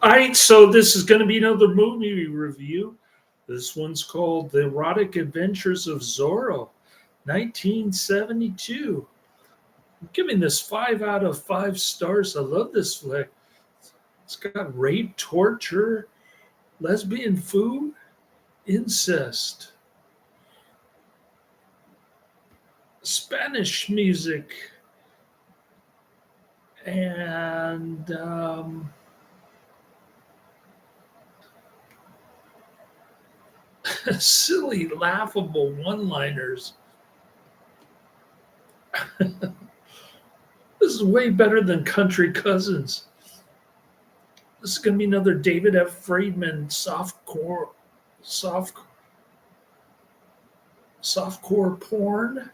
right, so this is going to be another movie review. This one's called The Erotic Adventures of Zorro, 1972. I'm giving this 5 out of 5 stars. I love this flick. It's got rape, torture, lesbian food, incest, Spanish music, and silly, laughable one-liners. This is way better than Country Cousins. This is going to be another David F. Friedman softcore porn.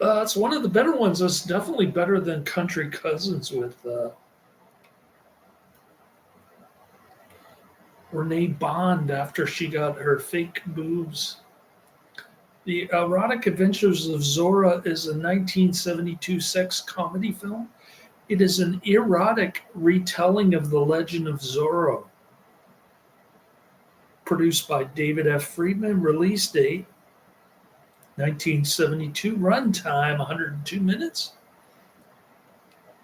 It's one of the better ones. It's definitely better than Country Cousins with Renee Bond after she got her fake boobs. The Erotic Adventures of Zorro is a 1972 sex comedy film. It is an erotic retelling of the legend of Zorro. Produced by David F. Friedman, release date 1972, runtime 102 minutes.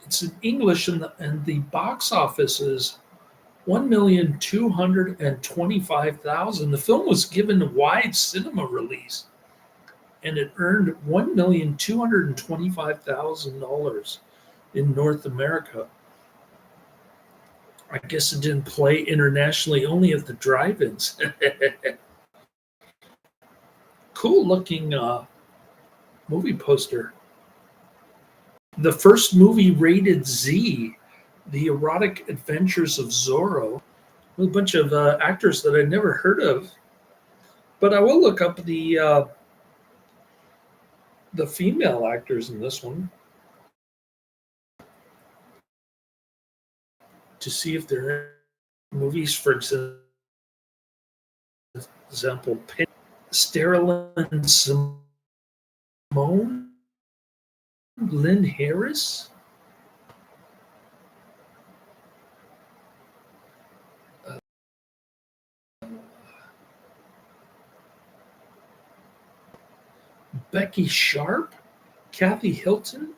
It's in English, and the box office is 1,225,000. The film was given a wide cinema release, and it earned $1,225,000 in North America. I guess it didn't play internationally, only at the drive-ins. Cool looking movie poster. The first movie rated Z, The Erotic Adventures of Zorro, with a bunch of actors that I'd never heard of. But I will look up the female actors in this one to see if there are movies, for example, Starlyn, Simone, Lynn Harris, Becky Sharpe, Kathy Hilton,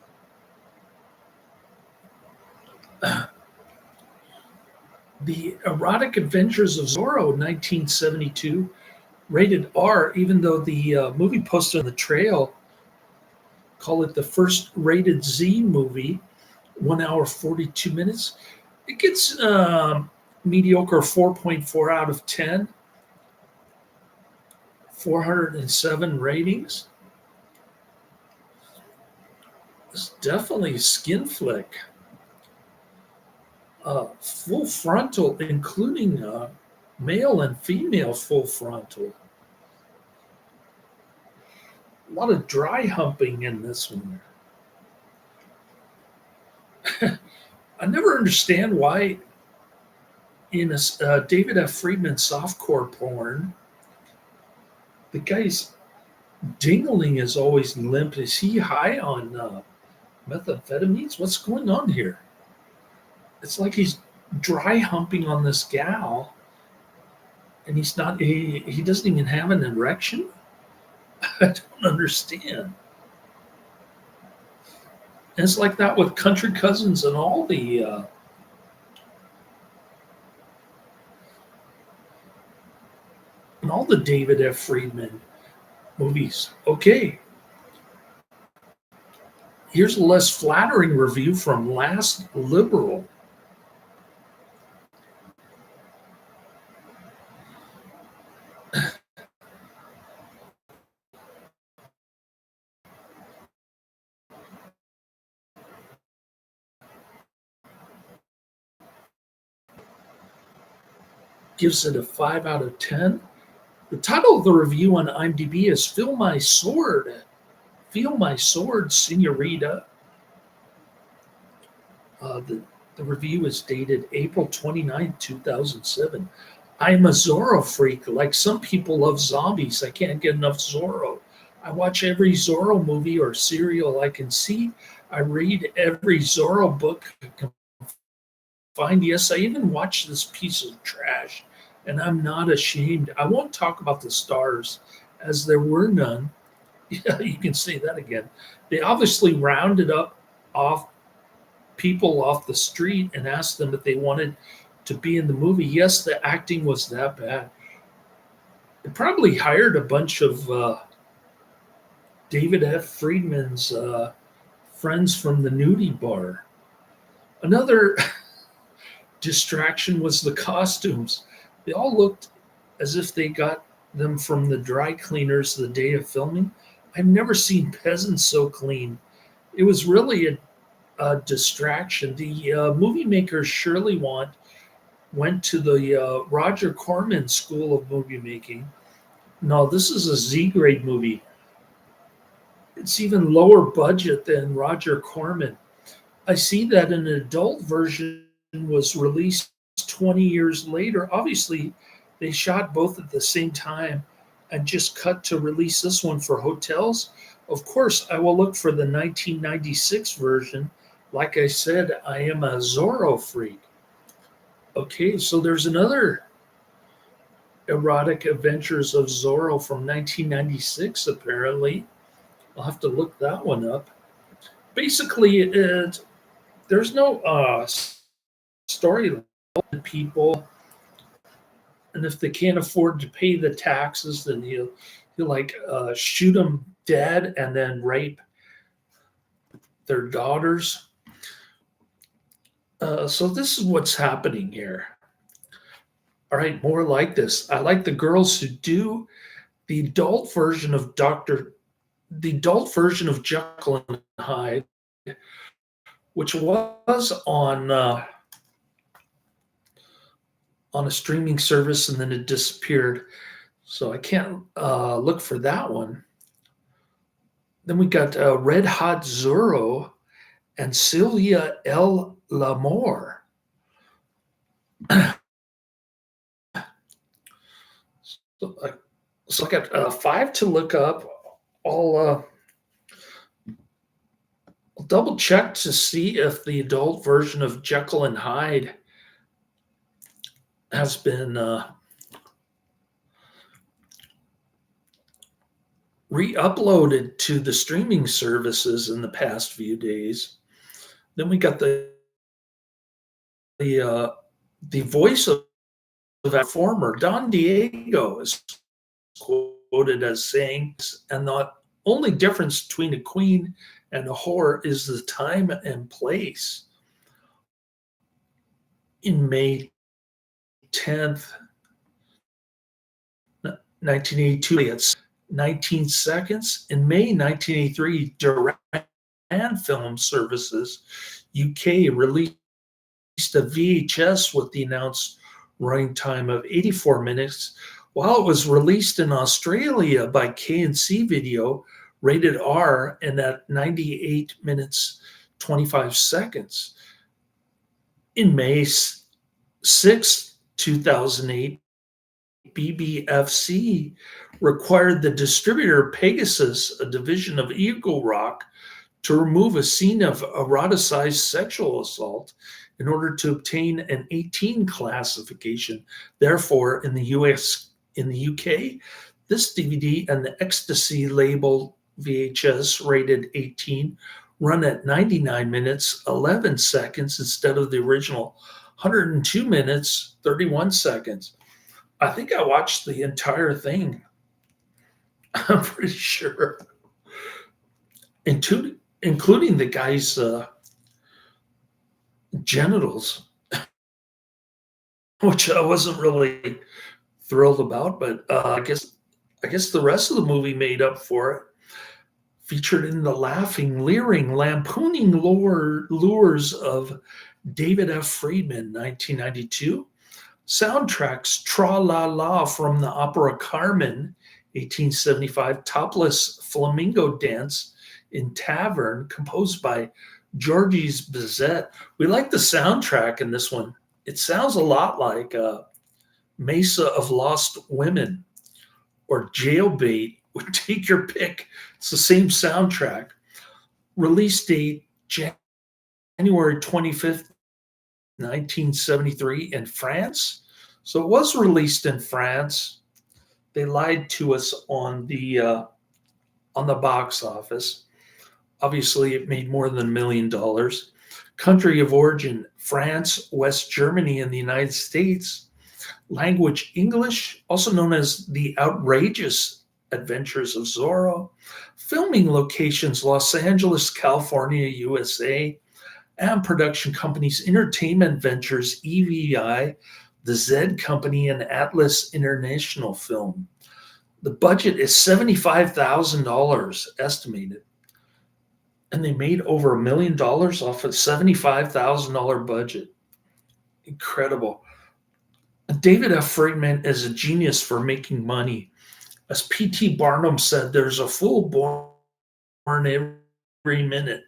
The Erotic Adventures of Zorro, 1972, rated R, even though the movie poster on the trail call it the first rated Z movie, 1 hour 42 minutes. It gets mediocre 4.4 out of 10, 407 ratings. It's definitely a skin flick. Full frontal, including male and female full frontal. A lot of dry humping in this one. I never understand why in a David F. Friedman softcore porn, the guy's dingling is always limp. Is he high on methamphetamines? What's going on here? It's like he's dry humping on this gal, and he's not. He doesn't even have an erection. I don't understand. And it's like that with Country Cousins and all the David F. Friedman movies. Okay. Here's a less flattering review from Last Liberal. Gives it a 5 out of 10. The title of the review on IMDb is Feel My Sword. Feel My Sword, Senorita. The review is dated April 29, 2007. I'm a Zorro freak. Like some people love zombies. I can't get enough Zorro. I watch every Zorro movie or serial I can see. I read every Zorro book I can find. Yes, I even watch this piece of trash, and I'm not ashamed. I won't talk about the stars, as there were none. Yeah, you can say that again. They obviously rounded up off people off the street and asked them if they wanted to be in the movie. Yes, the acting was that bad. They probably hired a bunch of David F. Friedman's friends from the nudie bar. Another distraction was the costumes. They all looked as if they got them from the dry cleaners the day of filming. I've never seen peasants so clean. It was really a distraction. The movie makers surely went to the Roger Corman School of Movie Making. No, this is a Z grade movie. It's even lower budget than Roger Corman. I see that an adult version was released 20 years later. Obviously, they shot both at the same time and just cut to release this one for hotels. Of course, I will look for the 1996 version. Like I said, I am a Zorro freak. Okay, so there's another Erotic Adventures of Zorro from 1996, apparently. I'll have to look that one up. Basically, there's no story. People, and if they can't afford to pay the taxes, then he'll like shoot them dead and then rape their daughters. So this is what's happening here. All right, more like this. I like the girls who do the adult version of Jacqueline Hyde, which was on a streaming service and then it disappeared. So I can't look for that one. Then we got Red Hot Zorro and Sylvia L. Lamore. So I got five to look up. I'll double check to see if the adult version of Jekyll and Hyde has been re-uploaded to the streaming services in the past few days. Then we got the voice of that former Don Diego is quoted as saying, and the only difference between a queen and a whore is the time and place. In May 10th, 1982, it's 19 seconds. In May 1983, Duran Film Services UK released a VHS with the announced running time of 84 minutes, while it was released in Australia by K&C Video, rated R, and at 98 minutes 25 seconds. In May 6, 2008, BBFC required the distributor Pegasus, a division of Eagle Rock, to remove a scene of eroticized sexual assault in order to obtain an 18 classification. Therefore, in the UK, this DVD and the Ecstasy label VHS rated 18 run at 99 minutes 11 seconds instead of the original 102 minutes 31 seconds. I think I watched the entire thing. I'm pretty sure, including the guy's genitals, which I wasn't really thrilled about. But I guess the rest of the movie made up for it. Featured in the laughing, leering, lampooning lures of David F. Friedman, 1992. Soundtracks: Tra La La from the opera Carmen, 1875, Topless Flamingo Dance in Tavern, composed by Georges Bizet. We like the soundtrack in this one. It sounds a lot like Mesa of Lost Women or Jailbait Take your pick. It's the same soundtrack. Release date January 25th, 1973 in France. So it was released in France. They lied to us on the box office. Obviously, it made more than $1 million. Country of origin France, West Germany, and the United States. Language English, also known as The Outrageous Adventures of Zorro. Filming locations Los Angeles, California, USA. And production companies Entertainment Ventures, EVI, the Z Company, and Atlas International Film. The budget is $75,000 estimated. And they made over $1 million off a $75,000 budget. Incredible. David F. Friedman is a genius for making money. As P.T. Barnum said, there's a fool born every minute.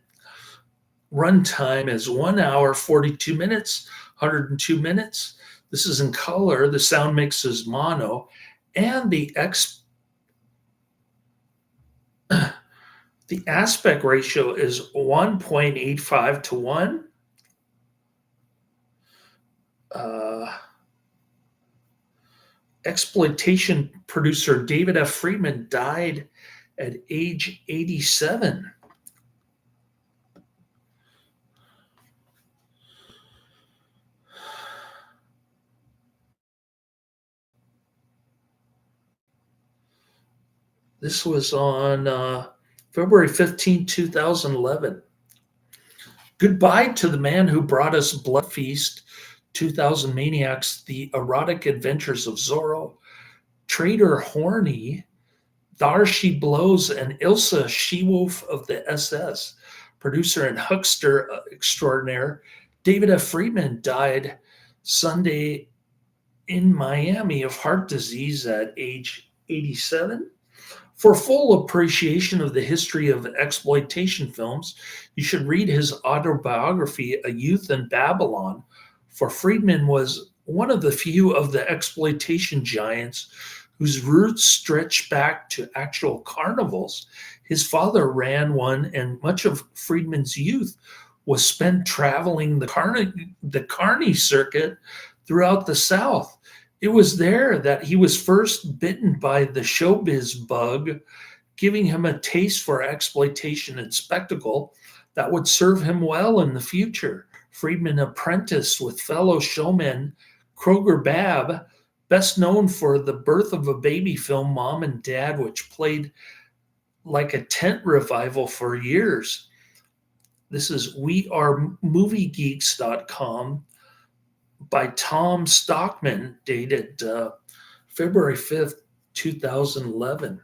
Runtime is 1 hour, 42 minutes, 102 minutes. This is in color. The sound mix is mono. And the aspect ratio is 1.85 to 1. Exploitation producer David F. Friedman died at age 87. This was on February 15, 2011. Goodbye to the man who brought us Blood Feast, 2000 Maniacs, The Erotic Adventures of Zorro, Trader Horny, Thar She Blows, and Ilsa She-Wolf of the SS. Producer and huckster extraordinaire David F. Friedman died Sunday in Miami of heart disease at age 87. For full appreciation of the history of exploitation films, you should read his autobiography, A Youth in Babylon, for Friedman was one of the few of the exploitation giants whose roots stretch back to actual carnivals. His father ran one, and much of Friedman's youth was spent traveling the carny circuit throughout the South. It was there that he was first bitten by the showbiz bug, giving him a taste for exploitation and spectacle that would serve him well in the future. Friedman apprenticed with fellow showman Kroger Babb, best known for The Birth of a Baby film, Mom and Dad, which played like a tent revival for years. This is wearemoviegeeks.com by Tom Stockman, dated February 5th, 2011.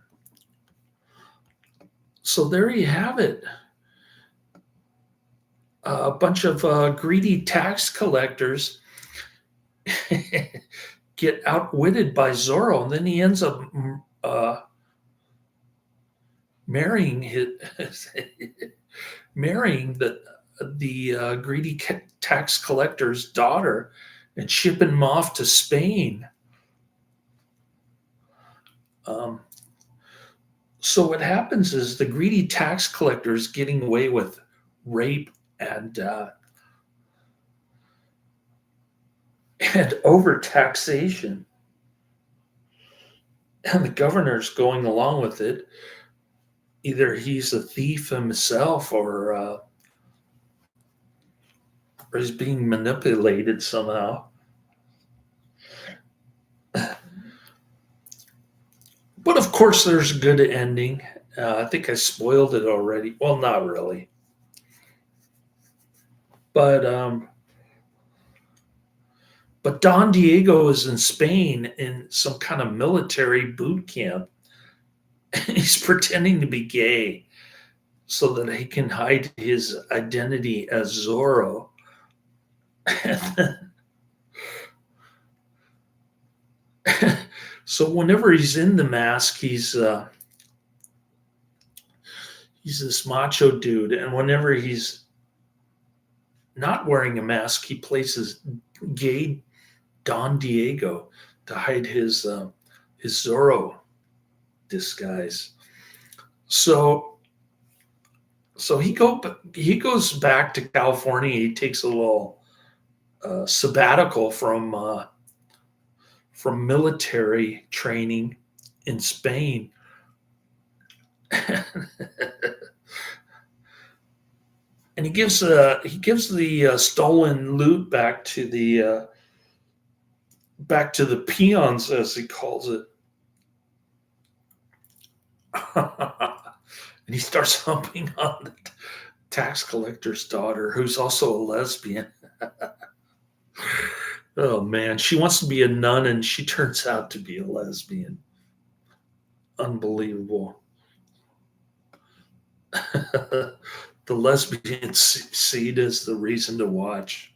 So there you have it. A bunch of greedy tax collectors get outwitted by Zorro, and then he ends up marrying the greedy tax collector's daughter and shipping him off to Spain. So what happens is the greedy tax collector is getting away with rape and overtaxation, and the governor's going along with it. Either he's a thief himself, or he's being manipulated somehow. But of course, there's a good ending. I think I spoiled it already. Well, not really. But Don Diego is in Spain in some kind of military boot camp. He's pretending to be gay so that he can hide his identity as Zorro. So whenever he's in the mask, he's this macho dude, and whenever he's not wearing a mask, he plays gay Don Diego to hide his Zorro disguise. So he goes back to California. He takes a little sabbatical from military training in Spain. And he gives the stolen loot back to the peons, as he calls it. And he starts humping on the tax collector's daughter, who's also a lesbian. Oh man, she wants to be a nun and she turns out to be a lesbian. Unbelievable. The lesbian seed is the reason to watch.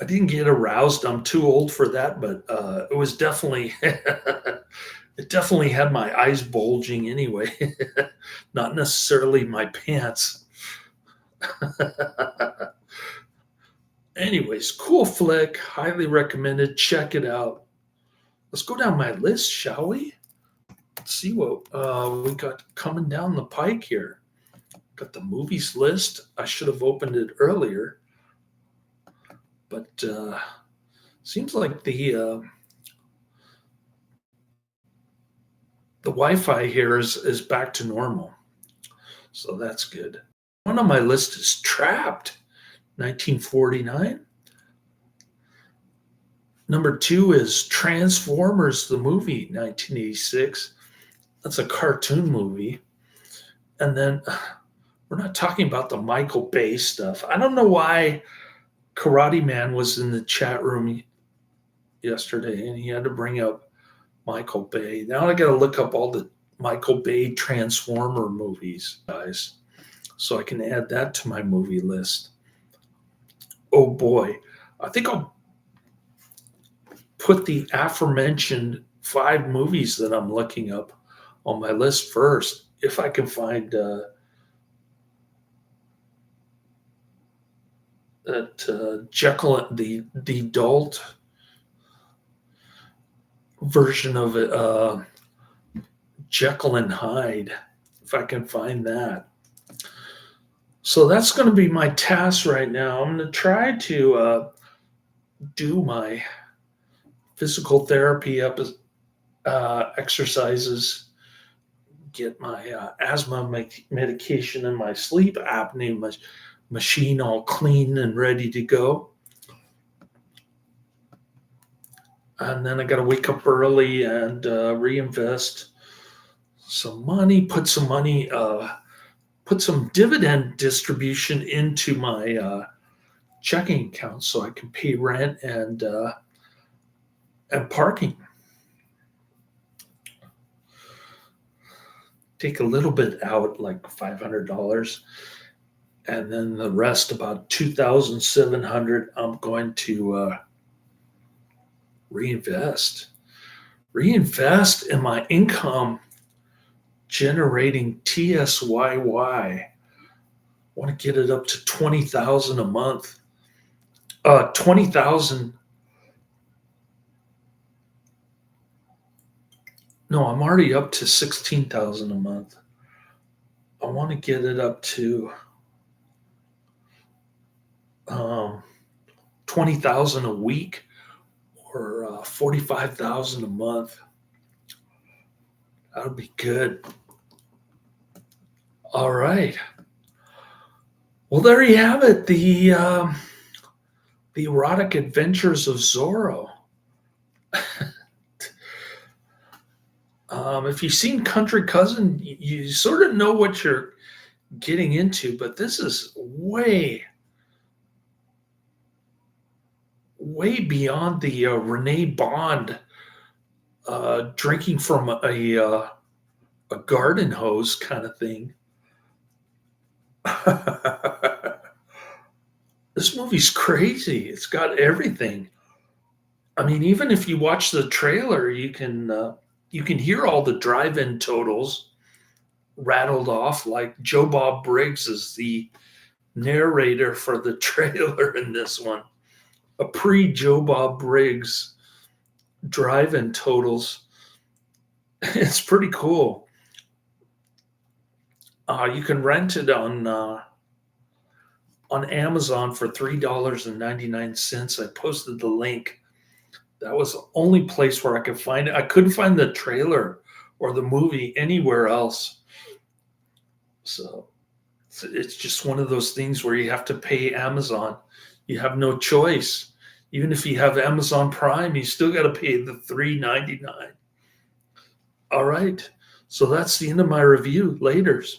I didn't get aroused. I'm too old for that, but it was definitely it definitely had my eyes bulging anyway. Not necessarily my pants. Anyways, cool flick, highly recommended. Check it out. Let's go down my list, shall we? Let's see what we got coming down the pike here. Got the movies list. I should have opened it earlier, but seems like the Wi-Fi here is back to normal, so that's good. One on my list is Trapped, 1949. Number 2 is Transformers, the movie, 1986. That's a cartoon movie. And then we're not talking about the Michael Bay stuff. I don't know why Karate Man was in the chat room yesterday and he had to bring up Michael Bay. Now I got to look up all the Michael Bay Transformer movies, guys, so I can add that to my movie list. Oh boy, I think I'll put the aforementioned 5 movies that I'm looking up on my list first, if I can find that Jacqueline, the adult version of it, Jacqueline Hyde, if I can find that. So that's going to be my task right now. I'm going to try to do my physical therapy exercises, get my asthma medication and my sleep apnea machine all clean and ready to go. And then I got to wake up early and reinvest some money, put some dividend distribution into my checking account so I can pay rent and parking. Take a little bit out, like $500, and then the rest, about $2,700, I'm going to reinvest in my income generating TSYY. I want to get it up to $20,000 a month. 20,000. No, I'm already up to 16,000 a month. I want to get it up to 20,000 a week, or 45,000 a month. That would be good. All right. Well, there you have it. The erotic adventures of Zorro. If you've seen Country Cousin, you sort of know what you're getting into, but this is way beyond the Renee Bond drinking from a garden hose kind of thing. This movie's crazy. It's got everything. I mean, even if you watch the trailer, you can hear all the drive-in totals rattled off. Like Joe Bob Briggs is the narrator for the trailer in this one. A pre-Joe Bob Briggs drive-in totals. It's pretty cool. You can rent it on Amazon for $3.99. I posted the link. That was the only place where I could find it. I couldn't find the trailer or the movie anywhere else. So it's just one of those things where you have to pay Amazon. You have no choice. Even if you have Amazon Prime, you still got to pay the $3.99. All right. So that's the end of my review. Laters.